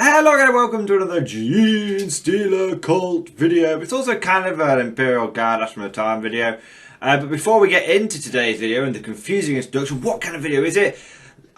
Hello again, welcome to another Gene Stealer Cult video. It's also kind of an Imperial Guard Astronaut Time video. But before we get into today's video and the confusing introduction, what kind of video is it?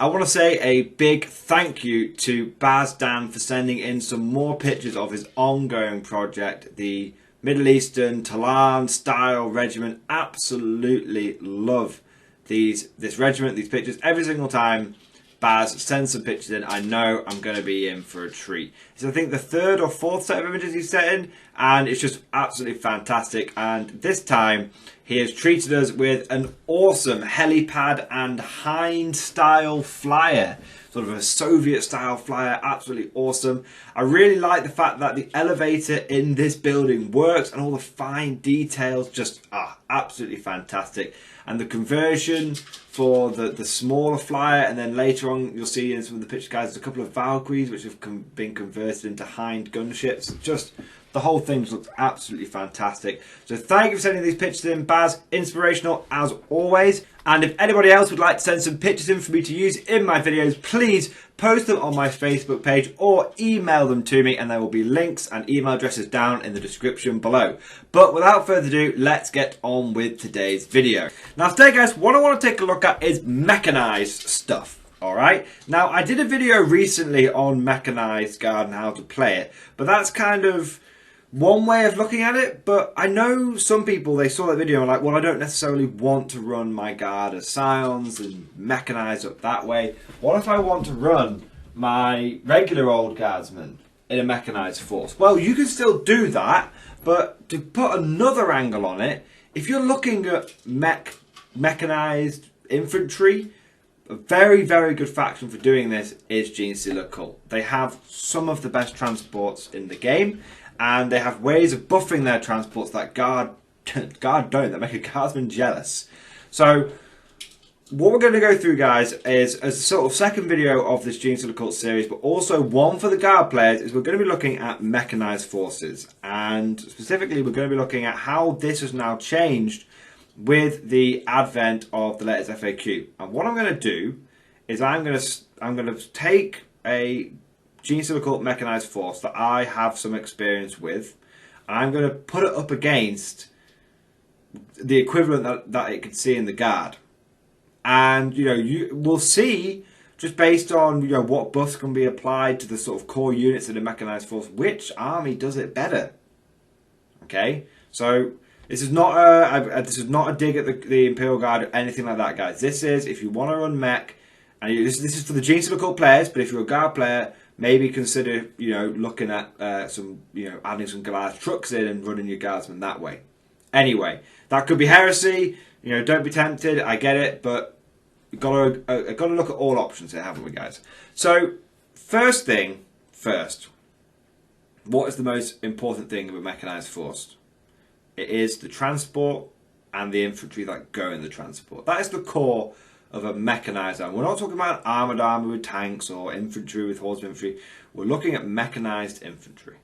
I want to say a big thank you to Baz Dan for sending in some more pictures of his ongoing project, the Middle Eastern Talan style regiment. Absolutely love this regiment, these pictures. Every single time Baz sends some pictures in, I know I'm going to be in for a treat. It's I think the third or fourth set of images he's sent in, and it's just absolutely fantastic. And this time he has treated us with an awesome helipad and hind style flyer, sort of a Soviet style flyer. Absolutely awesome. I really like the fact that the elevator in this building works and all the fine details just are absolutely fantastic. And the conversion for the smaller flyer, and then later on you'll see in some of the pictures, guys, there's a couple of Valkyries which have been converted into hind gunships. Just the whole thing looks absolutely fantastic. So thank you for sending these pictures in, Baz. Inspirational as always. And if anybody else would like to send some pictures in for me to use in my videos, please post them on my Facebook page or email them to me, and there will be links and email addresses down in the description below. But without further ado, let's get on with today's video. Now today, guys, what I want to take a look at is mechanized stuff. Alright, now I did a video recently on Mechanized Guard and how to play it, but that's kind of one way of looking at it. But I know some people, they saw that video and were like, well, I don't necessarily want to run my guard as scions and mechanize up that way. What if I want to run my regular old guardsmen in a mechanized force? Well, you can still do that, but to put another angle on it, if you're looking at mechanized infantry, a very, very good faction for doing this is Gene Stealer Cult. They have some of the best transports in the game, and they have ways of buffing their transports that Guard don't, that make a guardsman jealous. So what we're going to go through, guys, is as a sort of second video of this Gene Stealer Cult series, but also one for the Guard players, is we're going to be looking at Mechanized Forces. And specifically, we're going to be looking at how this has now changed with the advent of the latest FAQ. And what I'm going to do is I'm going to take a Gene Stealer Cult mechanized force that I have some experience with, and I'm going to put it up against the equivalent that it could see in the Guard. And you will see, just based on what buffs can be applied to the sort of core units in a mechanized force, which army does it better. Okay, so this is not a dig at the Imperial Guard or anything like that, guys. This is if you want to run mech, and this is for the Gene Stealer Cult players. But if you're a Guard player, maybe consider looking at adding some Goliath Trucks in and running your guardsmen that way. Anyway, that could be heresy. Don't be tempted. I get it, but we've got to look at all options here, haven't we, guys? So first thing first, what is the most important thing of a mechanized force? It is the transport and the infantry that go in the transport. That is the core of a mechanized army. We're not talking about armoured army with tanks or infantry with horse infantry. We're looking at mechanized infantry.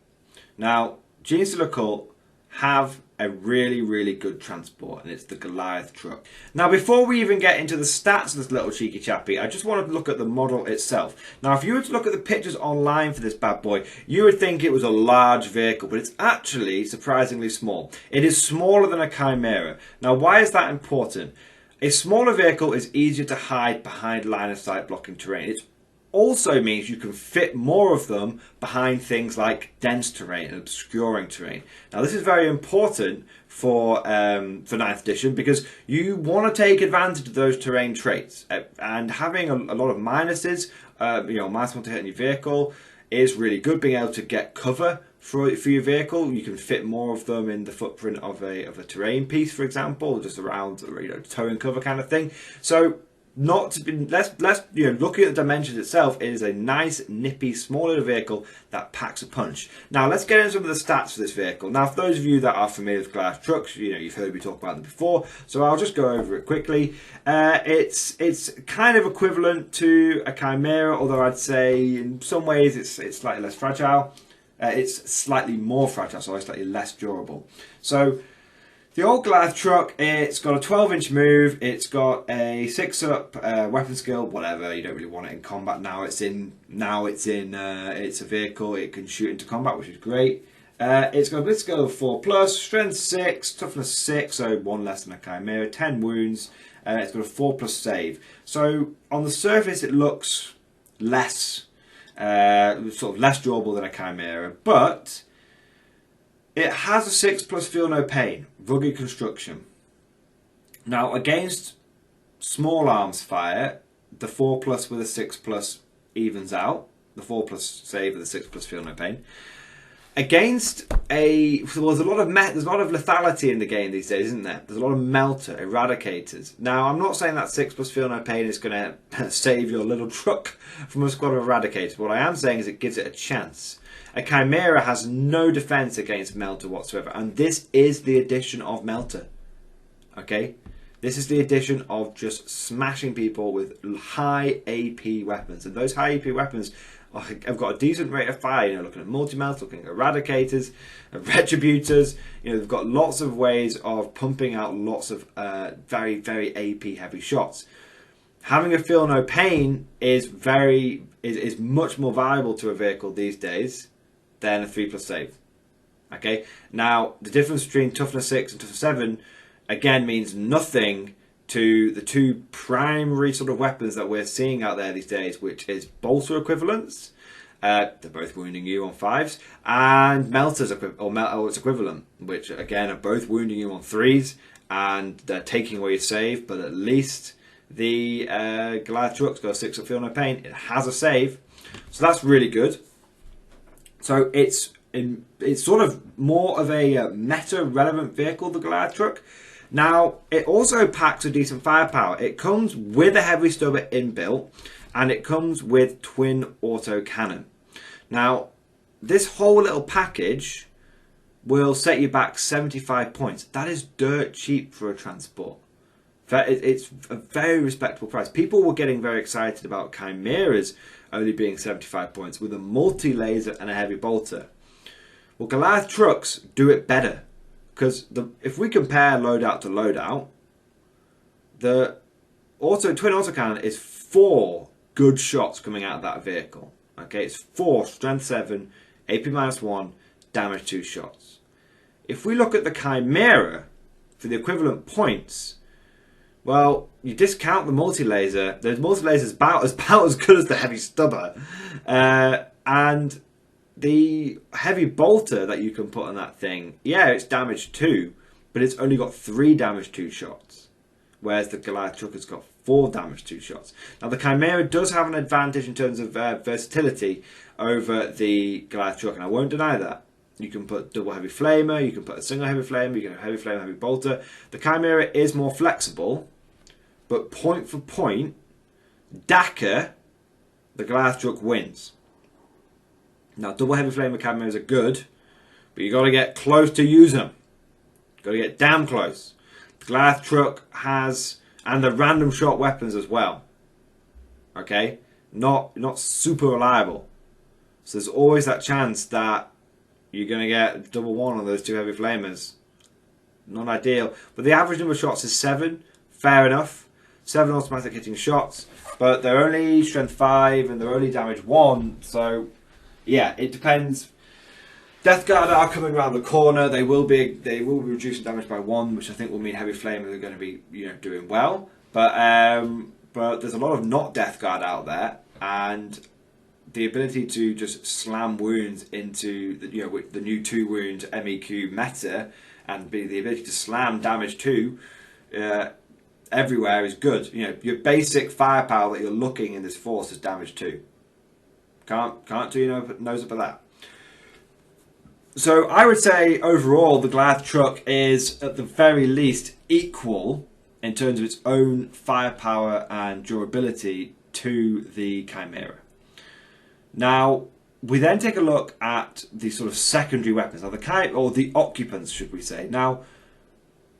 Now, Gene Stealer Cult have a really, really good transport, and it's the Goliath Truck. Now, before we even get into the stats of this little cheeky chappy, I just want to look at the model itself. Now, if you were to look at the pictures online for this bad boy, you would think it was a large vehicle, but it's actually surprisingly small. It is smaller than a Chimera. Now, why is that important? A smaller vehicle is easier to hide behind line of sight blocking terrain. It also means you can fit more of them behind things like dense terrain and obscuring terrain. Now this is very important for 9th edition, because you want to take advantage of those terrain traits, and having a lot of minuses, -1 to hit on your vehicle is really good. Being able to get cover for your vehicle, you can fit more of them in the footprint of a terrain piece, for example, just around tow and cover kind of thing. So not to be looking at the dimensions itself, it is a nice, nippy, small little vehicle that packs a punch. Now let's get into some of the stats for this vehicle. Now, for those of you that are familiar with Goliath Trucks, you've heard me talk about them before, so I'll just go over it quickly. It's kind of equivalent to a Chimera, although I'd say in some ways it's slightly less fragile. It's slightly more fragile, so slightly less durable. So The old Goliath Truck, it's got a 12-inch move, it's got a 6-up weapon skill, whatever, you don't really want it in combat now. It's a vehicle, it can shoot into combat, which is great. It's got a blitz skill of 4+, strength 6, toughness 6, so 1 less than a Chimera, 10 wounds. It's got a 4+ save. So on the surface it looks less, sort of less durable than a Chimera, but it has a 6+ feel no pain, rugged construction. Now against small arms fire, the 4+ with a 6+ evens out. The 4+ save with a 6+ feel no pain. Against there's a lot of lethality in the game these days, isn't there? There's a lot of melter, eradicators. Now I'm not saying that 6+ feel no pain is going to save your little truck from a squad of eradicators. What I am saying is it gives it a chance. A Chimera has no defense against melter whatsoever, and this is the addition of melter. Okay, this is the addition of just smashing people with high AP weapons, and those high AP weapons have got a decent rate of fire. You know, looking at multi-melt, looking at eradicators, retributors. You know, they've got lots of ways of pumping out lots of very, very AP heavy shots. Having a feel no pain is much more valuable to a vehicle these days than a 3+ save. Okay, now the difference between toughness 6 and toughness 7 again means nothing to the two primary sort of weapons that we're seeing out there these days, which is bolter equivalents. They're both wounding you on 5s, and melters its equivalent, which again are both wounding you on 3s, and they're taking away your save. But at least the Goliath Truck's got a 6-up feel no pain. It has a save, so that's really good. So it's sort of more of a meta relevant vehicle, the Goliath Truck. Now, it also packs a decent firepower. It comes with a heavy stubber inbuilt, and it comes with twin auto cannon. Now, this whole little package will set you back 75 points. That is dirt cheap for a transport. It's a very respectable price. People were getting very excited about Chimeras only being 75 points with a multi-laser and a heavy bolter. Well, Goliath Trucks do it better. Because if we compare loadout to loadout, the twin autocannon is 4 good shots coming out of that vehicle. Okay, it's 4 strength 7, AP -1, damage 2 shots. If we look at the Chimera for the equivalent points, well, you discount the multi-laser. The multi-laser is about as good as the heavy stubber, and the heavy bolter that you can put on that thing, yeah, it's damage 2, but it's only got 3 damage 2 shots, whereas the Goliath Truck has got 4 damage 2 shots. Now the Chimera does have an advantage in terms of versatility over the Goliath Truck, and I won't deny that. You can put double heavy flamer, you can put a single heavy flamer, you can have heavy flamer, heavy bolter. The Chimera is more flexible, but point for point, Dakar, the Goliath Truck wins. Now, double heavy flamer Chimeras are good, but you got to get close to use them. Got to get damn close. The Goliath Truck has, and the random shot weapons as well. Okay, not super reliable. So there's always that chance that you're going to get double one on those 2 heavy flamers. Not ideal, but the average number of shots is 7. Fair enough. 7 automatic hitting shots, but they're only strength 5 and they're only damage 1. So yeah, it depends. Death Guard are coming around the corner. They will be reducing damage by 1, which I think will mean heavy flamers are going to be doing well. But there's a lot of not Death Guard out there, and the ability to just slam wounds into the new 2 wound MEQ meta, and the ability to slam damage 2 everywhere is good. Your basic firepower that you're looking in this force is damage 2. Can't do your nose up at that. So I would say overall the Goliath Truck is at the very least equal in terms of its own firepower and durability to the Chimera. Now we then take a look at the sort of secondary weapons, or the occupants, should we say. Now,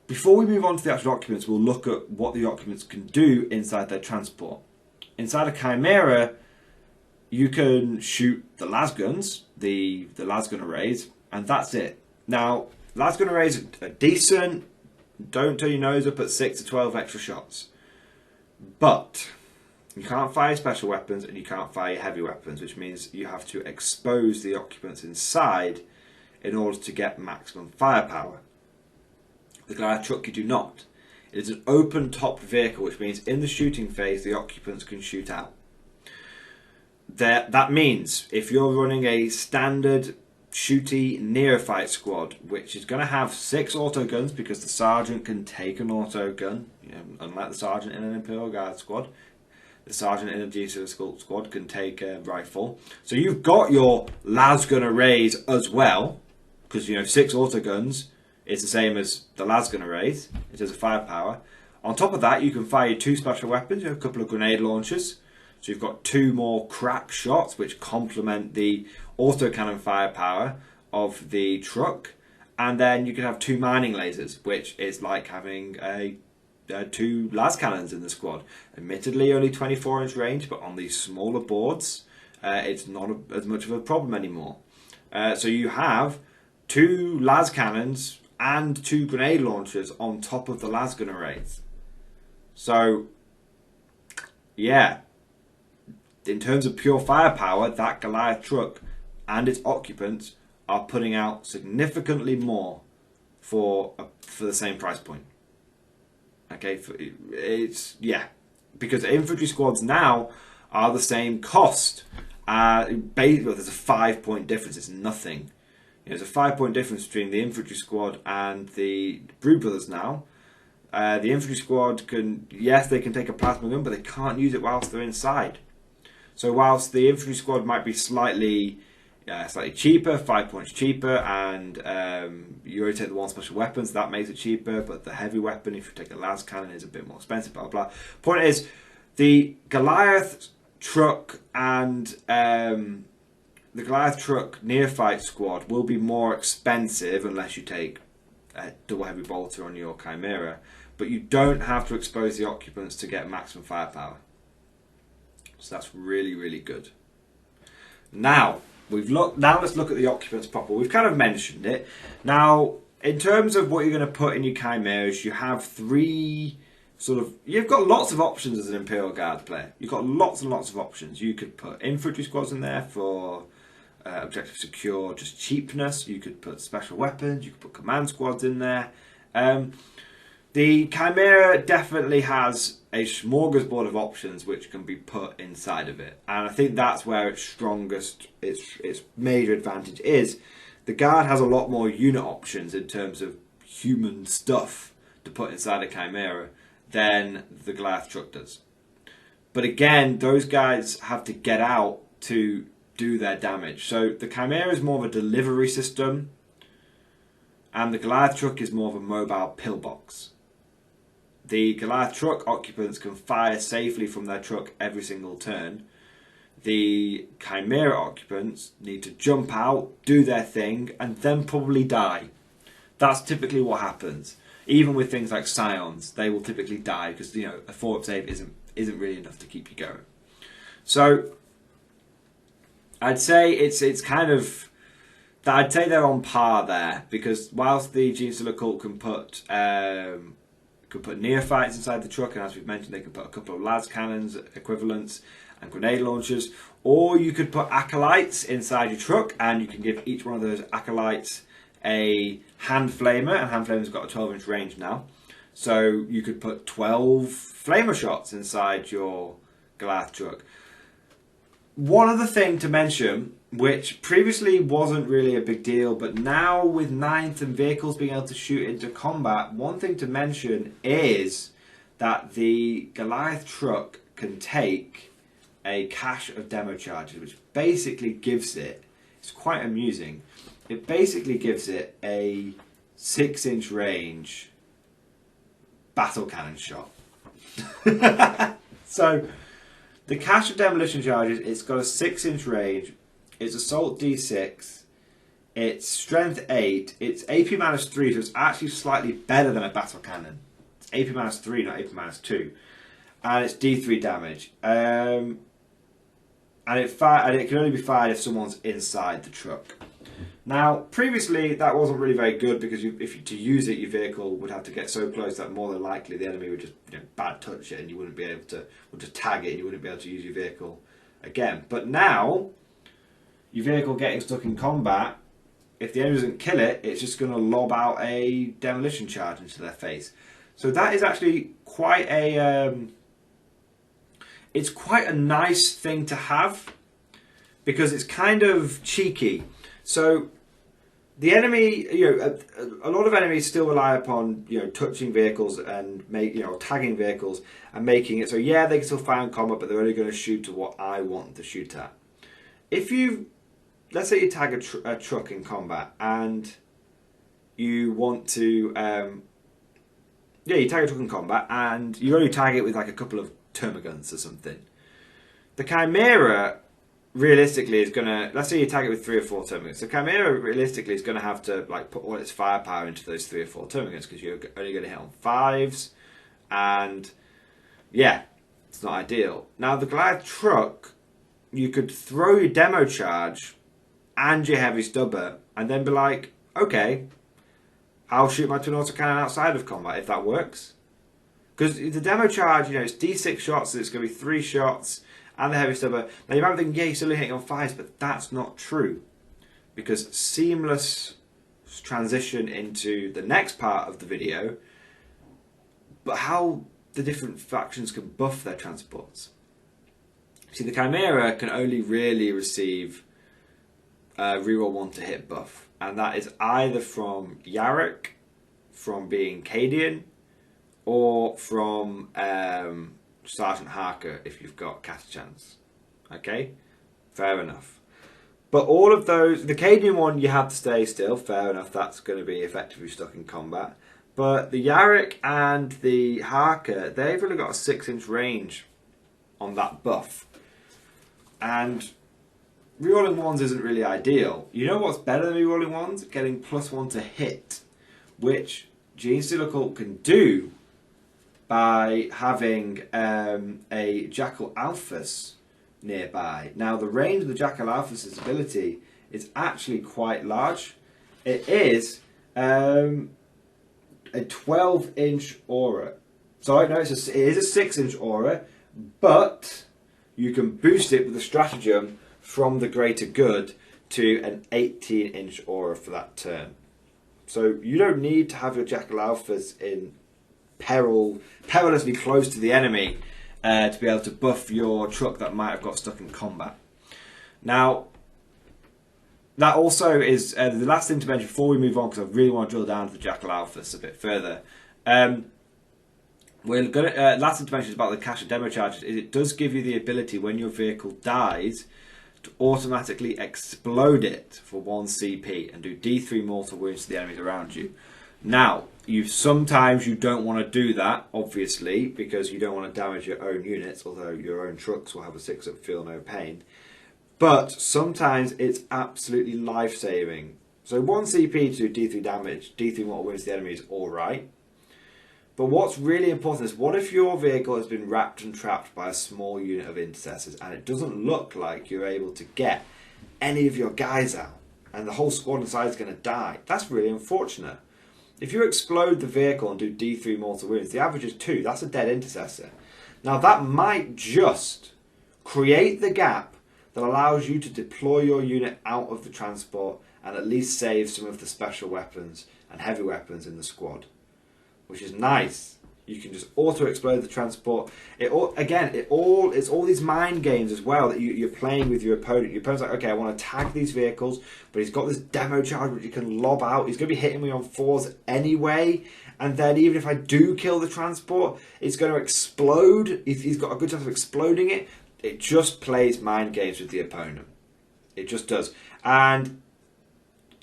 before we move on to the actual occupants, we'll look at what the occupants can do inside their transport. Inside a Chimera, you can shoot the lasguns, the lasgun arrays, and that's it. Now, lasgun arrays are decent, Don't turn your nose up at 6 to 12 extra shots. But you can't fire special weapons and you can't fire heavy weapons, which means you have to expose the occupants inside in order to get maximum firepower. The Goliath Truck you do not. It is an open-topped vehicle, which means in the shooting phase the occupants can shoot out. That means if you're running a standard shooty neophyte squad, which is going to have 6 autoguns because the sergeant can take an autogun, unlike the sergeant in an Imperial Guard squad. The sergeant in a G6 squad can take a rifle. So you've got your lasgun arrays as well, because 6 autoguns is the same as the lasgun arrays in terms of firepower. On top of that, you can fire 2 special weapons. You have a couple of grenade launchers. So you've got 2 more crack shots, which complement the autocannon firepower of the truck. And then you can have 2 mining lasers, which is like having 2 las cannons in the squad. Admittedly, only 24-inch range, but on these smaller boards, it's not as much of a problem anymore. So you have 2 las cannons and 2 grenade launchers on top of the lasgun arrays. So, yeah. In terms of pure firepower, that Goliath Truck and its occupants are putting out significantly more for the same price point. Okay, because infantry squads now are the same cost. Basically, there's a 5-point difference. It's nothing. There's a 5-point difference between the infantry squad and the Brood Brothers now. The infantry squad they can take a plasma gun, but they can't use it whilst they're inside. So whilst the infantry squad might be slightly cheaper, 5 points cheaper, and you only take the 1 special weapon, so that makes it cheaper, but the heavy weapon, if you take a las cannon, is a bit more expensive, blah, blah. Point is, the Goliath Truck and the Goliath Truck Neophyte squad will be more expensive unless you take a double heavy bolter on your Chimera, but you don't have to expose the occupants to get maximum firepower. So that's really, really good. Now let's look at the occupants proper. We've kind of mentioned it. Now, in terms of what you're going to put in your Chimeras, you have you've got lots of options as an Imperial Guard player. You've got lots and lots of options. You could put infantry squads in there for objective secure, just cheapness. You could put special weapons. You could put command squads in there. The Chimera definitely has a smorgasbord of options which can be put inside of it, and I think that's where its strongest, its major advantage is. The Guard has a lot more unit options in terms of human stuff to put inside a Chimera than the Goliath Truck does. But again, those guys have to get out to do their damage. So the Chimera is more of a delivery system, and the Goliath Truck is more of a mobile pillbox. The Goliath Truck occupants can fire safely from their truck every single turn. The Chimera occupants need to jump out, do their thing, and then probably die. That's typically what happens. Even with things like Scions, they will typically die because a 4-up save isn't really enough to keep you going. So I'd say it's kind of, I'd say they're on par there, because whilst the Genestealer cult can put neophytes inside the truck, and as we've mentioned, they can put a couple of las cannons equivalents and grenade launchers, or you could put acolytes inside your truck, and you can give each one of those acolytes a hand flamer, and hand flamer's got a 12-inch range now, so you could put 12 flamer shots inside your Goliath Truck. One other thing to mention, which previously wasn't really a big deal, but now with 9th and vehicles being able to shoot into combat, one thing to mention is that the Goliath Truck can take a cache of demo charges, which basically gives it's quite amusing, it basically gives it a 6-inch range battle cannon shot. So the cache of demolition charges, it's got a 6-inch range, it's assault D6, it's strength 8, it's AP -3, so it's actually slightly better than a battle cannon. It's AP -3, not AP -2, and it's D3 damage. And it can only be fired if someone's inside the truck. Now, previously that wasn't really very good because to use it, your vehicle would have to get so close that more than likely the enemy would just bad touch it, and you wouldn't be able to, or just tag it, and you wouldn't be able to use your vehicle again. But now, your vehicle getting stuck in combat, if the enemy doesn't kill it, it's just going to lob out a demolition charge into their face. So that is actually quite a it's quite a nice thing to have because it's kind of cheeky. So the enemy, a lot of enemies still rely upon touching vehicles and tagging vehicles and making it so yeah, they can still fire in combat, but they're only going to shoot to what I want them to shoot at. If let's say you tag a truck in combat and you want to you tag a truck in combat and you only tag it with like a couple of termagants or something. The Chimera realistically is gonna, let's say you tag it with 3 or 4 termagants. The Chimera realistically is gonna have to like put all its firepower into those 3 or 4 termagants because you're only gonna hit on 5s, and yeah, it's not ideal. Now the Goliath Truck, you could throw your demo charge and your heavy stubber and then be like, okay, I'll shoot my twin autocannon outside of combat if that works. Because the demo charge, it's D6 shots, so it's going to be 3 shots, and the heavy stubber. Now you might be thinking, yeah, you're still hitting on 5s, but that's not true. Because seamless transition into the next part of the video, but how the different factions can buff their transports. See, the Chimera can only really receive reroll 1 to hit buff. And that is either from Yarrick, from being Cadian, or from Sergeant Harker if you've got cast chance. Okay? Fair enough. But all of those, the Cadian one you have to stay still, fair enough, that's going to be effectively stuck in combat. But the Yarrick and the Harker, they've only got a 6-inch range on that buff. And rerolling 1s isn't really ideal. You know what's better than rerolling 1s? Getting +1 to hit, which Genestealer Cult can do by having a Jackal Alphas nearby. Now the range of the Jackal Alphas' ability is actually quite large. It is a 12-inch aura. Sorry, no, it is a 6-inch aura, but you can boost it with a stratagem from the greater good to an 18-inch aura for that turn. So you don't need to have your Jackal Alphas in perilously close to the enemy to be able to buff your truck that might have got stuck in combat. Now, that also is the last thing to mention before we move on, because I really want to drill down to the Jackal Alphas a bit further. We're gonna last thing to mention is about the cache of demo charges. Is it does give you the ability when your vehicle dies to automatically explode it for 1 CP and do D3 mortal wounds to the enemies around you. Now, sometimes you don't want to do that, obviously, because you don't want to damage your own units, although your own trucks will have a 6-up feel no pain. But sometimes it's absolutely life-saving. So 1 CP to do D3 damage, D3 mortal wounds to the enemy is alright. But what's really important is, what if your vehicle has been wrapped and trapped by a small unit of intercessors and it doesn't look like you're able to get any of your guys out and the whole squad inside is going to die? That's really unfortunate. If you explode the vehicle and do D3 mortal wounds, the average is 2. That's a dead intercessor. Now that might just create the gap that allows you to deploy your unit out of the transport and at least save some of the special weapons and heavy weapons in the squad, which is nice. You can just auto-explode the transport. It's all these mind games as well that you're playing with your opponent. Your opponent's like, okay, I want to tag these vehicles, but he's got this demo charge which he can lob out. He's going to be hitting me on 4s anyway, and then even if I do kill the transport, it's going to explode. He's got a good chance of exploding it. It just plays mind games with the opponent. It just does. And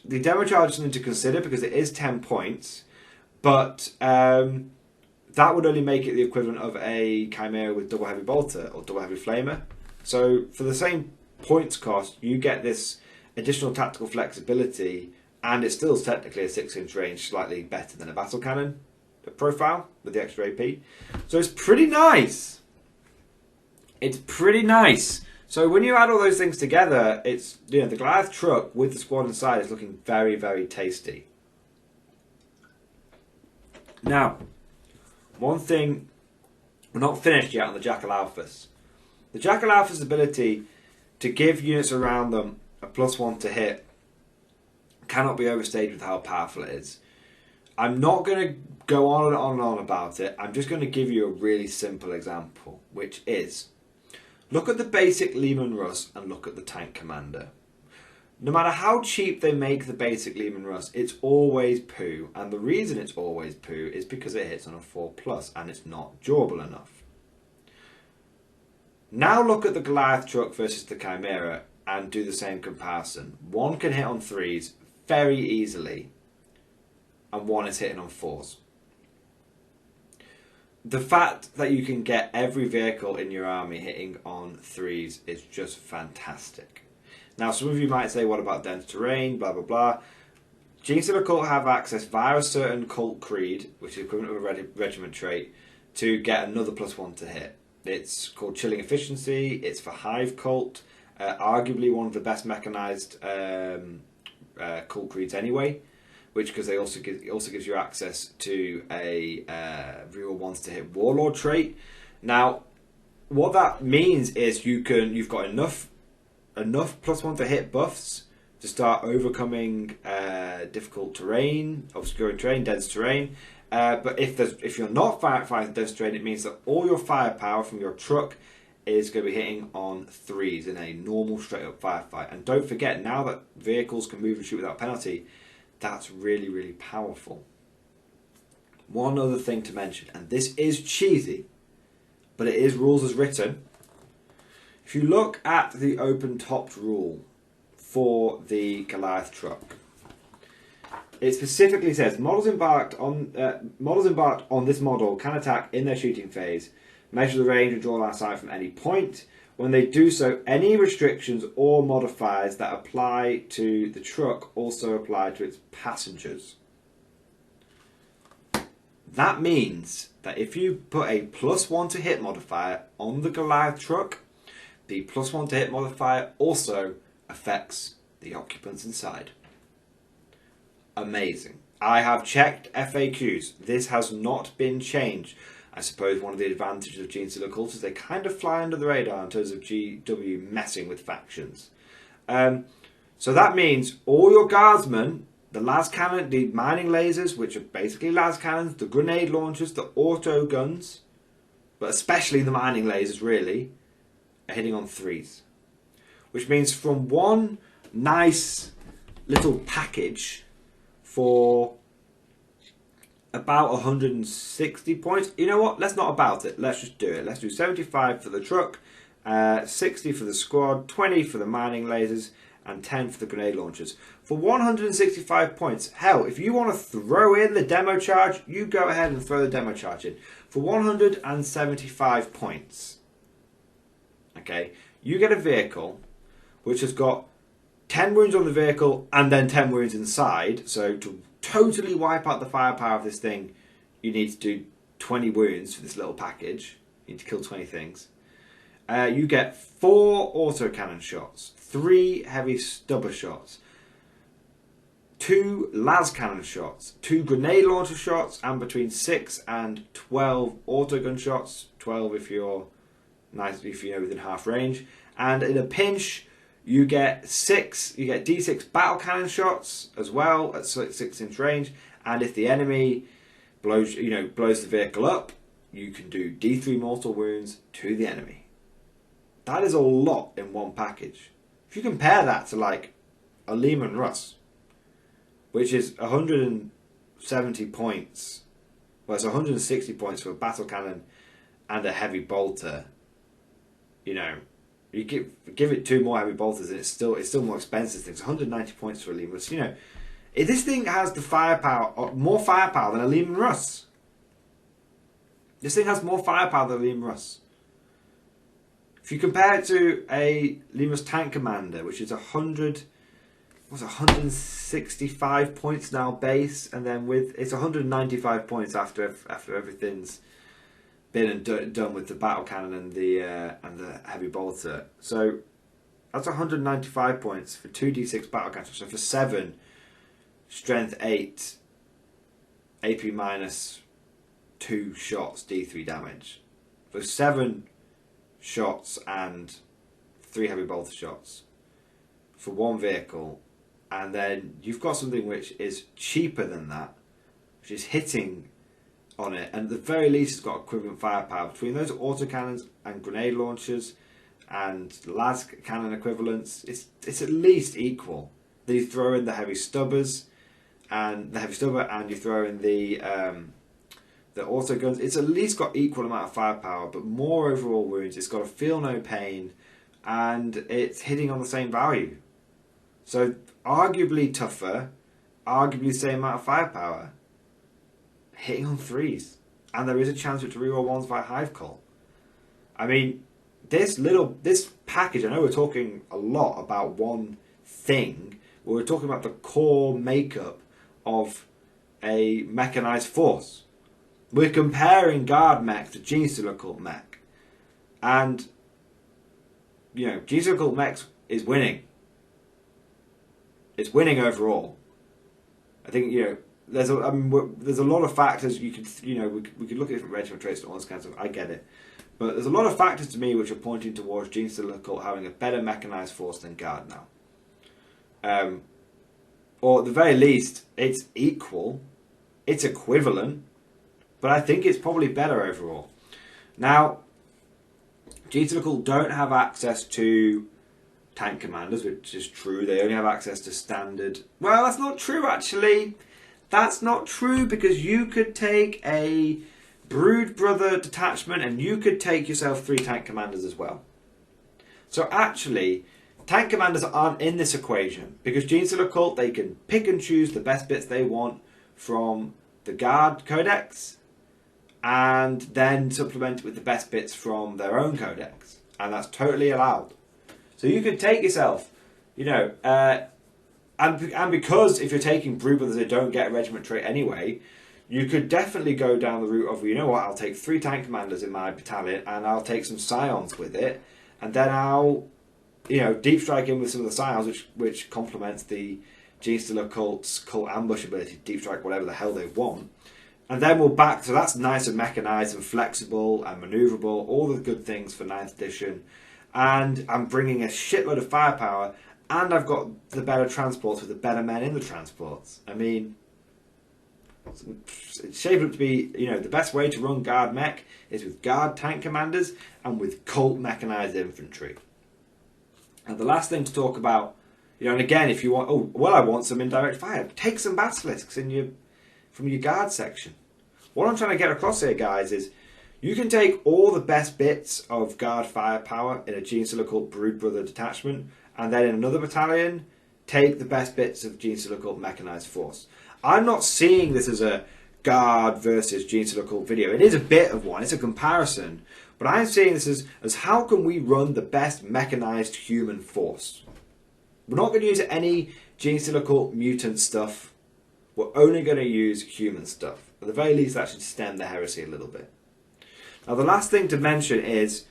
the demo charge is something to consider because it is 10 points, but that would only make it the equivalent of a Chimera with double heavy bolter or double heavy flamer. So for the same points cost, you get this additional tactical flexibility, and it still is technically a 6-inch range, slightly better than a battle cannon profile with the extra AP. So it's pretty nice. It's pretty nice So when you add all those things together, it's, you know, the Goliath Truck with the squad inside is looking very, very tasty. Now, one thing, we're not finished yet on the Jackal Alphas. The Jackal Alpha's ability to give units around them a +1 to hit cannot be overstated with how powerful it is. I'm not going to go on and on and on about it. I'm just going to give you a really simple example, which is, look at the basic Leman Russ and look at the Tank Commander. No matter how cheap they make the basic Leman Russ, it's always poo. And the reason it's always poo is because it hits on a 4+ and it's not durable enough. Now look at the Goliath Truck versus the Chimera and do the same comparison. One can hit on 3s very easily and one is hitting on 4s. The fact that you can get every vehicle in your army hitting on 3s is just fantastic. Now, some of you might say, what about dense terrain, blah, blah, blah. Genestealer Cult have access via a certain cult creed, which is equivalent of a regiment trait, to get another +1 to hit. It's called Chilling Efficiency. It's for Hive Cult, arguably one of the best mechanized cult creeds anyway, which, because they also gives you access to a real ones to hit Warlord trait. Now, what that means is you've got enough +1 to hit buffs to start overcoming difficult terrain, obscuring terrain, dense terrain. But if you're not fighting dense terrain, it means that all your firepower from your truck is going to be hitting on 3s in a normal straight up firefight. And don't forget, now that vehicles can move and shoot without penalty, that's really, really powerful. One other thing to mention, and this is cheesy, but it is rules as written. If you look at the open topped rule for the Goliath Truck, it specifically says models embarked on this model can attack in their shooting phase, measure the range and draw line of sight from any point. When they do so, any restrictions or modifiers that apply to the truck also apply to its passengers. That means that if you put a +1 to hit modifier on the Goliath Truck, the +1 to hit modifier also affects the occupants inside. Amazing. I have checked FAQs. This has not been changed. I suppose one of the advantages of Genestealer Cult is they kind of fly under the radar in terms of GW messing with factions. So that means all your guardsmen, the las cannon, the mining lasers, which are basically las cannons, the grenade launchers, the auto guns, but especially the mining lasers really, are hitting on 3s. Which means from one nice little package for about 160 points. You know what? Let's not about it. Let's just do it. Let's do 75 for the truck, 60 for the squad, 20 for the mining lasers, and 10 for the grenade launchers. For 165 points, hell, if you want to throw in the demo charge, you go ahead and throw the demo charge in. For 175 points, okay, you get a vehicle which has got 10 wounds on the vehicle and then 10 wounds inside. So to totally wipe out the firepower of this thing, you need to do 20 wounds for this little package. You need to kill 20 things. You get 4 autocannon shots, 3 heavy stubber shots, 2 las cannon shots, 2 grenade launcher shots, and between 6 and 12 autogun shots. 12 if you're nice, if you're within half range. And in a pinch, you get D6 battle cannon shots as well at 6-inch range, and if the enemy blows the vehicle up, you can do D3 mortal wounds to the enemy. That is a lot in one package. If you compare that to like a Leman Russ, which is 170 points, well, it's 160 points for a battle cannon and a heavy bolter. You know, you give it 2 more heavy bolters and it's still more expensive. It's 190 points for a Leman Russ. You know, if this thing has the firepower, more firepower than a Leman Russ. This thing has more firepower than a Leman Russ. If you compare it to a Leman Russ Tank Commander, which is 165 points now base, and then it's 195 points after everything's been and done with the battle cannon and the heavy bolter. So that's 195 points for 2d6 battle cannon. So for 7, strength 8, AP minus 2 shots, D3 damage. So 7 shots and 3 heavy bolter shots for 1 vehicle. And then you've got something which is cheaper than that, which is hitting on it, and at the very least it's got equivalent firepower. Between those autocannons and grenade launchers and las cannon equivalents, it's at least equal. Then you throw in the heavy stubbers and you throw in the auto guns. It's at least got equal amount of firepower, but more overall wounds. It's got a feel no pain, and it's hitting on the same value. So arguably tougher, arguably the same amount of firepower, hitting on 3s, and there is a chance for it to reroll 1s by Hive Cult. I mean, this package, I know we're talking a lot about one thing, but we're talking about the core makeup of a mechanized force. We're comparing guard mech to Genestealer Cult mech, and you know, Genestealer Cult mech is winning. It's winning overall. I think, you know, there's a lot of factors you could, you know, we could look at different regiment traits and all this kind of stuff. I get it, but there's a lot of factors to me which are pointing towards Genestealer Cult having a better mechanized force than guard now. Or at the very least, it's equal, it's equivalent, but I think it's probably better overall. Now, Genestealer Cult don't have access to tank commanders, which is true. They only have access to standard. Well, that's not true, actually. That's not true, because you could take a Brood Brother detachment and you could take yourself 3 tank commanders as well. So actually, tank commanders aren't in this equation, because Genestealer Cult, they can pick and choose the best bits they want from the Guard Codex and then supplement it with the best bits from their own Codex. And that's totally allowed. So you could take yourself, you know, and because if you're taking Brood Brothers, they don't get a regiment trait anyway, you could definitely go down the route of, you know what, I'll take 3 tank commanders in my battalion and I'll take some scions with it, and then I'll, you know, deep strike in with some of the scions, which complements the Genestealer Cult's cult ambush ability, deep strike whatever the hell they want, and then we'll back. So that's nice and mechanized and flexible and maneuverable, all the good things for 9th edition. And I'm bringing a shitload of firepower, and I've got the better transports with the better men in the transports. I mean, it's shaping up to be, you know, the best way to run guard mech is with guard tank commanders and with cult mechanized infantry. And the last thing to talk about, you know, and again, if you want, oh, well, I want some indirect fire, take some basilisks from your guard section. What I'm trying to get across here, guys, is you can take all the best bits of guard firepower in a Genestealer Cult Brood Brother detachment, and then in another battalion, take the best bits of Genestealer Cult mechanized force. I'm not seeing this as a guard versus Genestealer Cult video. It is a bit of one, it's a comparison, but I'm seeing this as how can we run the best mechanized human force? We're not going to use any Genestealer Cult mutant stuff. We're only going to use human stuff. At the very least, that should stem the heresy a little bit. Now, the last thing to mention is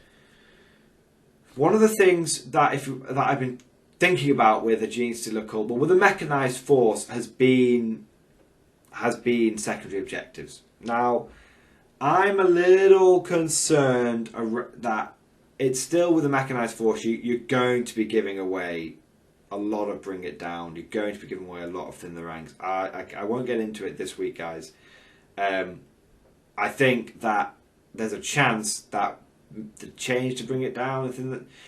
one of the things that I've been thinking about with the Genestealer Cult, but with the mechanized force, has been secondary objectives. Now, I'm a little concerned that it's still with the mechanized force. You're going to be giving away a lot of bring it down. You're going to be giving away a lot of thin the ranks. I won't get into it this week, guys. I think that there's a chance that the change to bring it down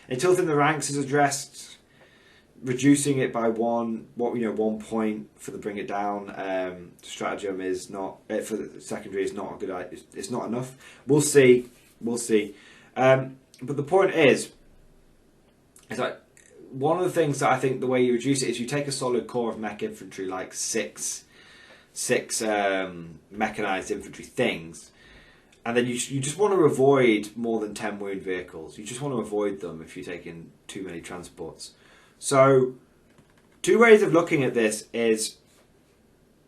until thin the ranks is addressed, reducing it by 1 point for the bring it down stratagem is not for the secondary is not a good idea. It's not enough. We'll see. But the point is that one of the things that I think the way you reduce it is you take a solid core of mech infantry, like six mechanized infantry things, and then you just want to avoid more than 10 wound vehicles. You just want to avoid them if you're taking too many transports. So 2 ways of looking at this is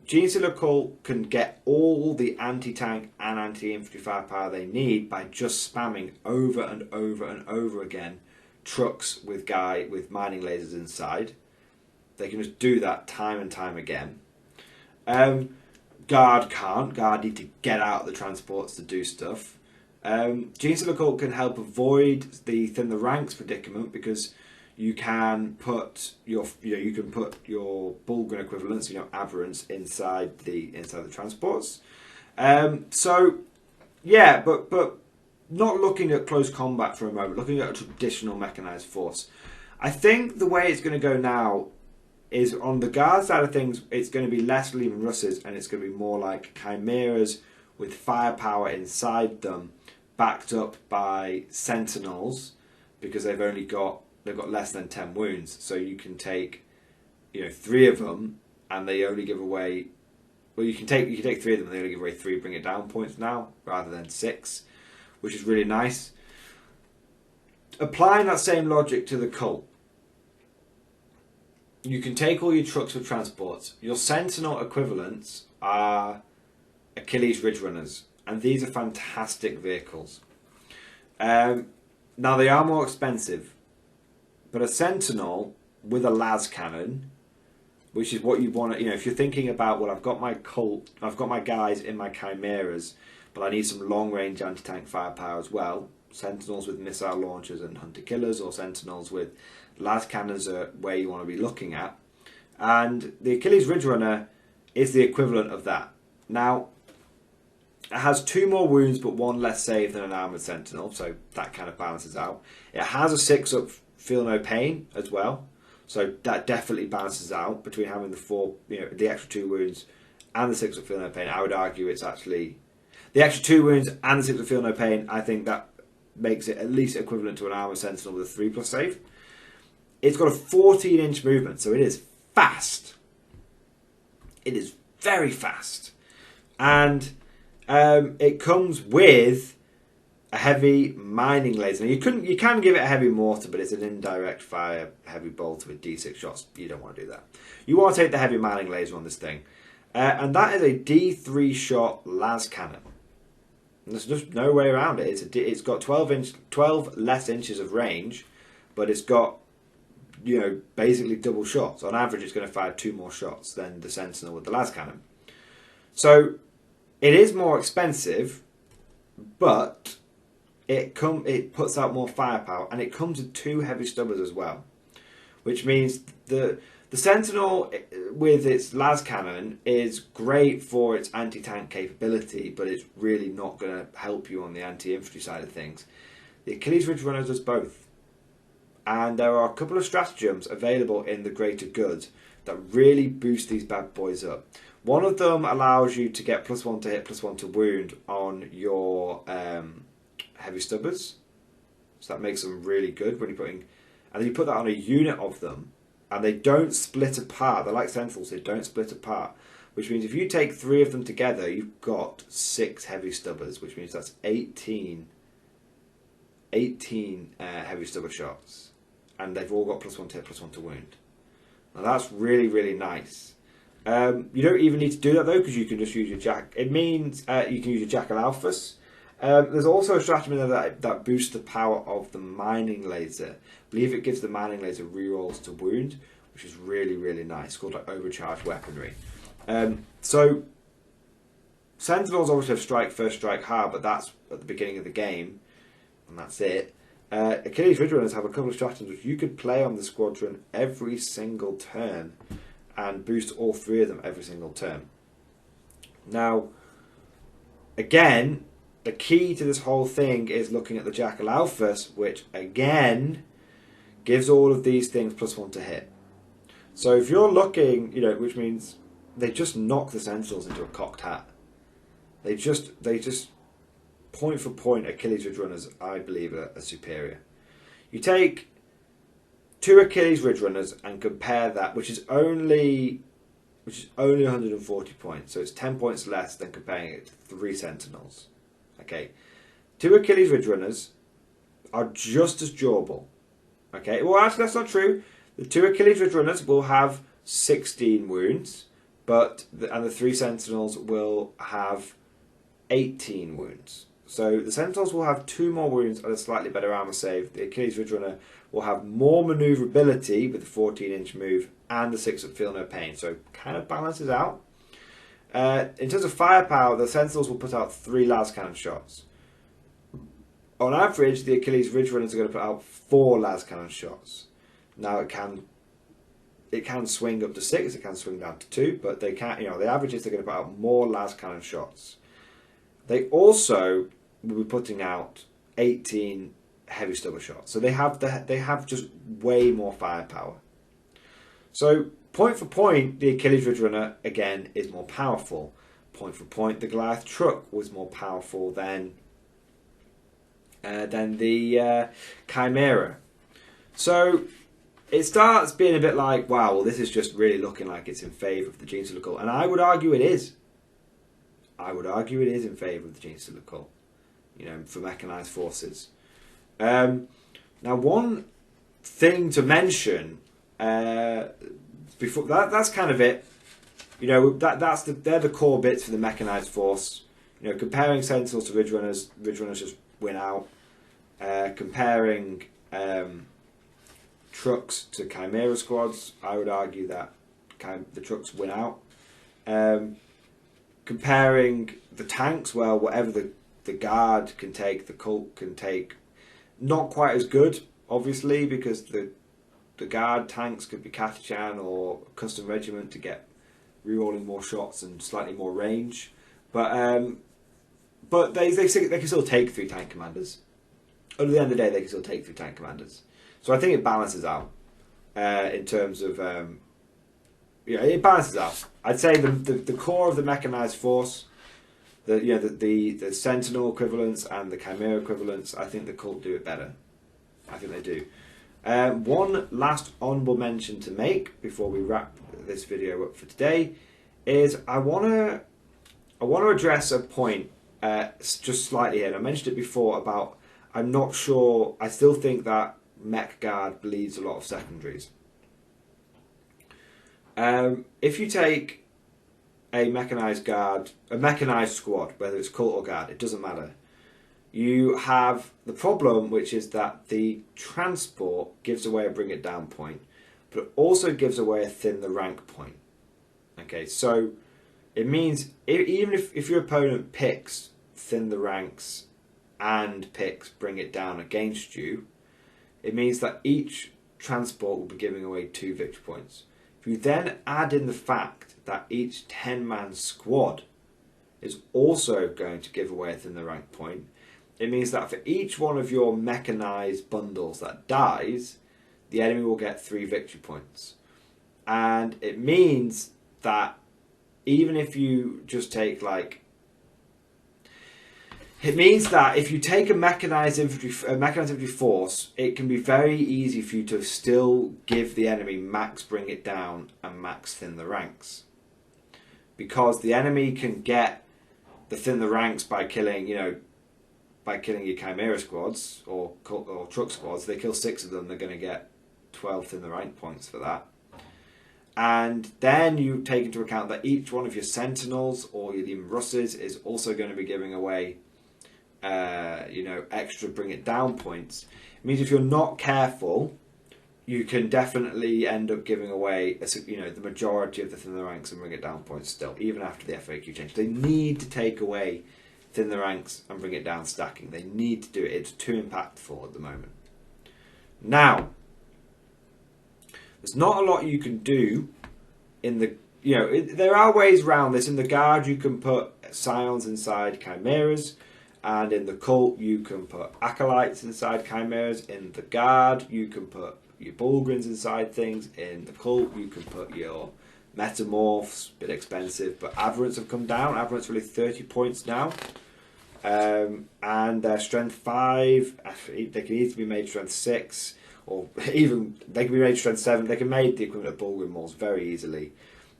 Genestealer Cult can get all the anti-tank and anti-infantry firepower they need by just spamming over and over and over again trucks with mining lasers inside. They can just do that time and time again. Guard can't. Guard need to get out of the transports to do stuff. Genestealer Cult can help avoid the thin the ranks predicament because you can put your Bulgren equivalents, aberrants inside the transports. So yeah, but not looking at close combat for a moment, looking at a traditional mechanized force. I think the way it's going to go now is on the guard side of things, it's going to be less Leman Russes and it's going to be more like Chimeras with firepower inside them, backed up by Sentinels, because they've got less than 10 wounds. So you can take 3 of them and they only give away, well, you can take 3 of them and they only give away 3 bring it down points now rather than 6, which is really nice. Applying that same logic to the Cult, you can take all your trucks with transports. Your Sentinel equivalents are Achilles Ridge Runners, and these are fantastic vehicles. Now they are more expensive, but a Sentinel with a las cannon, which is what you want to, if you're thinking about, well, I've got my Cult, I've got my guys in my Chimeras, but I need some long range anti-tank firepower as well. Sentinels with missile launchers and hunter killers, or Sentinels with las cannons are where you want to be looking at. And the Achilles Ridge Runner is the equivalent of that. Now, it has 2 more wounds but 1 less save than an armoured Sentinel, so that kind of balances out. It has a 6-up feel no pain as well, so that definitely balances out between having the extra 2 wounds and the 6-up feel no pain. I would argue it's actually the extra 2 wounds and the 6-up feel no pain. I think that makes it at least equivalent to an armoured Sentinel with a 3+ save. It's got a 14-inch movement, so it is fast. It is very fast. And it comes with a heavy mining laser. Now you can give it a heavy mortar, but it's an indirect fire heavy bolter with D6 shots. You don't want to do that. You want to take the heavy mining laser on this thing. And that is a D3 shot las cannon. And there's just no way around it. It's got 12 less inches of range, but it's got basically double shots. On average, it's going to fire 2 more shots than the Sentinel with the las cannon. So it is more expensive, but it puts out more firepower, and it comes with 2 heavy stubbers as well, which means the Sentinel with its las cannon is great for its anti-tank capability, but it's really not going to help you on the anti-infantry side of things. The Achilles Ridge Runner does both. And there are a couple of stratagems available in the Greater Good that really boost these bad boys up. One of them allows you to get +1 to hit, +1 to wound on your heavy stubbers. So that makes them really good when you're putting... And then you put that on a unit of them, and they don't split apart. They're like Sentinels, they don't split apart. Which means if you take 3 of them together, you've got 6 heavy stubbers, which means that's 18 heavy stubber shots. And they've all got +1 to hit, +1 to wound. Now that's really, really nice. You don't even need to do that though, because you can just use your jack. It means you can use your Jackal Alphas. There's also a stratagem in there that boosts the power of the mining laser. I believe it gives the mining laser rerolls to wound, which is really, really nice. It's called like overcharged weaponry. So Sentinels obviously have strike first, strike hard, but that's at the beginning of the game, and that's it. Achilles Ridge Runners have a couple of stratagems which you could play on the squadron every single turn and boost all 3 of them every single turn. Now, again, the key to this whole thing is looking at the Jackal Alphas, which again gives all of these things +1 to hit. So if you're looking, which means they just knock the Sentinels into a cocked hat. They just point for point, Achilles Ridge Runners, I believe, are superior. You take 2 Achilles Ridge Runners and compare that, which is only 140 points, so it's 10 points less than comparing it to 3 Sentinels. Okay, 2 Achilles Ridge Runners are just as durable. Okay, well actually that's not true. The 2 Achilles Ridge Runners will have 16 wounds, and the 3 Sentinels will have 18 wounds. So the Sentinels will have 2 more wounds and a slightly better armor save. The Achilles Ridge Runner will have more maneuverability with the 14-inch move and the 6 of Feel No Pain. So kind of balances out. In terms of firepower, the Sentinels will put out 3 las cannon shots. On average, the Achilles Ridge Runners are going to put out 4 las cannon shots. Now it can swing up to 6, it can swing down to 2, but they can't. The average is they're going to put out more las cannon shots. They also will be putting out 18 heavy stubber shots. So they have just way more firepower. So point for point, the Achilles Ridge Runner again is more powerful. Point for point, the Goliath Truck was more powerful than the Chimera. So it starts being a bit like, wow, well, this is just really looking like it's in favour of the Gene Cyclical, and I would argue it is. I would argue it is in favour of the Gene Cyclical, for Mechanized Forces. Now, one thing to mention before that's kind of it. They're the core bits for the Mechanized Force. Comparing Sentinels to Ridge Runners just win out. Comparing trucks to Chimera squads, I would argue that the trucks win out. Comparing the tanks, well, whatever the guard can take, the cult can take. Not quite as good, obviously, because the guard tanks could be Catachan or Custom Regiment to get rerolling more shots and slightly more range. But they can still take 3 tank commanders. At the end of the day, they can still take 3 tank commanders. So I think it balances out in terms of it balances out. I'd say the core of the Mechanized Force, the Sentinel equivalents and the Chimera equivalents, I think the cult do it better. I think they do. One last honourable mention to make before we wrap this video up for today is I want to address a point just slightly here. And I mentioned it before about I'm not sure. I still think that Mech Guard bleeds a lot of secondaries. If you take a mechanized squad, whether it's cult or guard, it doesn't matter. You have the problem, which is that the transport gives away a bring it down point, but it also gives away a thin the rank point. Okay, so it means even if your opponent picks thin the ranks and picks bring it down against you, it means that each transport will be giving away 2 victory points. If you then add in the fact that each 10-man squad is also going to give away a thin the rank point, it means that for each one of your mechanized bundles that dies, the enemy will get 3 victory points. And it means that even if you just take if you take a mechanized infantry force, it can be very easy for you to still give the enemy max bring it down and max thin the ranks, because the enemy can get the thin the ranks by killing your Chimera squads or truck squads. They kill 6 of them, they're going to get 12 thin the rank points for that. And then you take into account that each one of your Sentinels or even Russes is also going to be giving away extra bring it down points. It means if you're not careful, you can definitely end up giving away the majority of the thin the ranks and bring it down points still, even after the FAQ change. They need to take away thin the ranks and bring it down stacking. They need to do it. It's too impactful at the moment. Now, there's not a lot you can do in the there are ways around this. In the guard you can put scions inside chimeras, and in the cult you can put acolytes inside chimeras. In the guard you can put your Bulgrins inside things. In the cult you can put your metamorphs, bit expensive, but aberrants have come down. Aberrants are really 30 points now, and they're strength 5. They can either be made strength 6, or even they can be made strength 7. They can make the equivalent of Bulgrin Mauls very easily.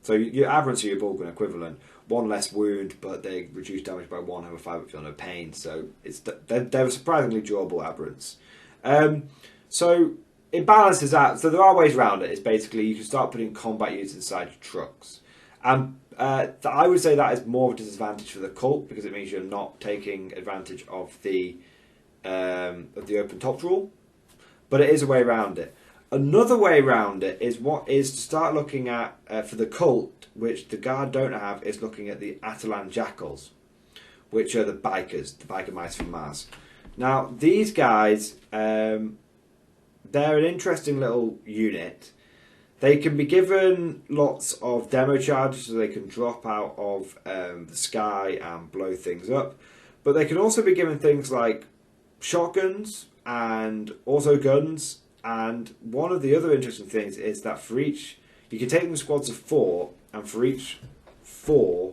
So your aberrants are your Bulgrin equivalent. 1 less wound, but they reduce damage by 1, have a 5 feel no pain. So they're surprisingly durable aberrants. So it balances out. So there are ways around it. It's basically you can start putting combat units inside your trucks. I would say that is more of a disadvantage for the cult because it means you're not taking advantage of the open tops rule. But it is a way around it. Another way around it is to start looking at, for the cult, which the guard don't have, is looking at the Atalan Jackals, which are the biker mice from Mars. Now, these guys, they're an interesting little unit. They can be given lots of demo charges, so they can drop out of the sky and blow things up. But they can also be given things like shotguns and auto guns. And one of the other interesting things is that for each, you can take them in squads of 4, and for each 4,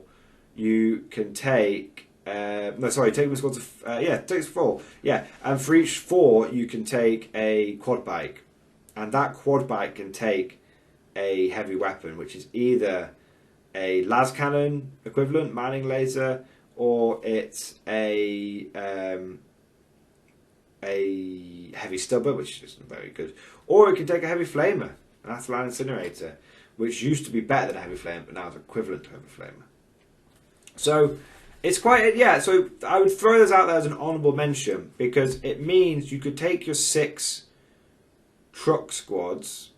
you can take. Take them in squads of. Takes 4. Yeah, and for each 4, you can take a quad bike, and that quad bike can take a heavy weapon, which is either a las cannon equivalent mining laser, or it's a heavy stubber, which isn't very good, or it can take a heavy flamer, an Atalan incinerator, which used to be better than a heavy flamer, but now is equivalent to a heavy flamer. So it's quite, so I would throw this out there as an honourable mention, because it means you could take your 6 truck squads,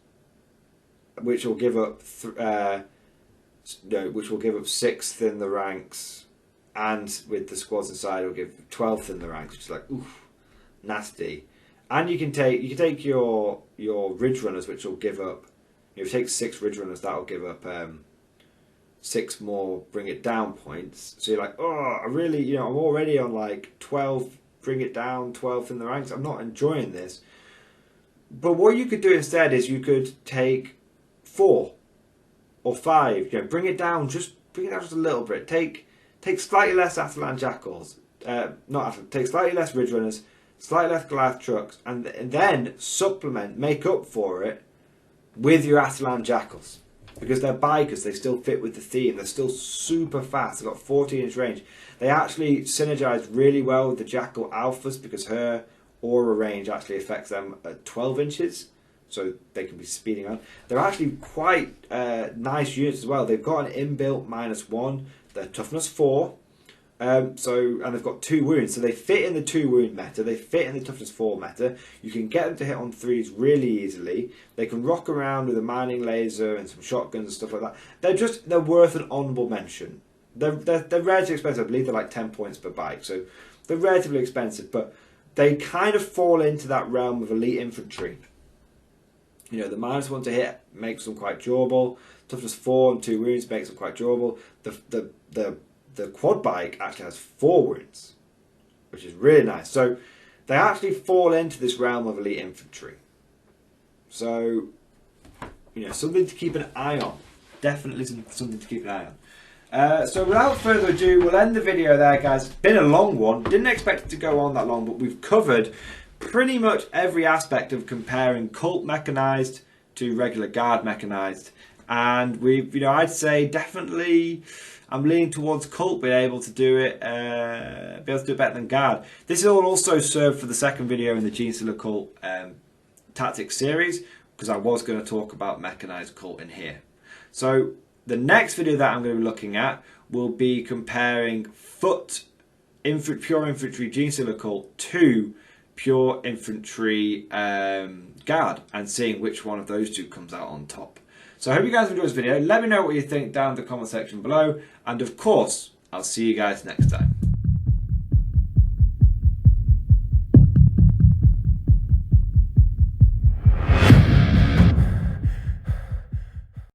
which will give up 6th in the ranks, and with the squads inside, it will give 12th in the ranks, which is like, oof, nasty. And you can take your ridge runners, which will give up. If you take 6 ridge runners, that will give up 6 more bring it down points. So you're like, oh, I'm already on like 12 bring it down, 12th in the ranks. I'm not enjoying this. But what you could do instead is you could take 4 or 5. Bring it down just a little bit. Take slightly less Atalan Jackals. Take slightly less ridge runners, slightly less Goliath Trucks, and then make up for it with your Atalan Jackals. Because they're bikers, they still fit with the theme, they're still super fast, they've got 14-inch range. They actually synergize really well with the Jackal Alphas because her aura range actually affects them at 12 inches, so they can be speeding on. They're actually quite nice units as well. They've got an inbuilt -1, they're toughness 4, and they've got 2 wounds, so they fit in the 2 wound meta, they fit in the toughness 4 meta. You can get them to hit on 3s really easily. They can rock around with a mining laser and some shotguns and stuff like that. They're worth an honourable mention. They're relatively expensive. I believe they're like 10 points per bike, so they're relatively expensive, but they kind of fall into that realm of elite infantry. The -1 to hit makes them quite durable. Toughness 4 and 2 wounds makes them quite durable. The quad bike actually has 4 wounds, which is really nice. So they actually fall into this realm of elite infantry. So, something to keep an eye on. Definitely something to keep an eye on. So without further ado, we'll end the video there, guys. It's been a long one. Didn't expect it to go on that long, but we've covered pretty much every aspect of comparing cult mechanized to regular guard mechanized. And we've, I'd say definitely I'm leaning towards cult being able to do it, better than guard. This will also serve for the second video in the Gene Stealer Cult Tactics series, because I was going to talk about mechanized cult in here. So the next video that I'm going to be looking at will be comparing pure infantry Gene Stealer Cult to pure infantry guard, and seeing which one of those 2 comes out on top. So I hope you guys enjoyed this video. Let me know what you think down in the comment section below. And of course, I'll see you guys next time.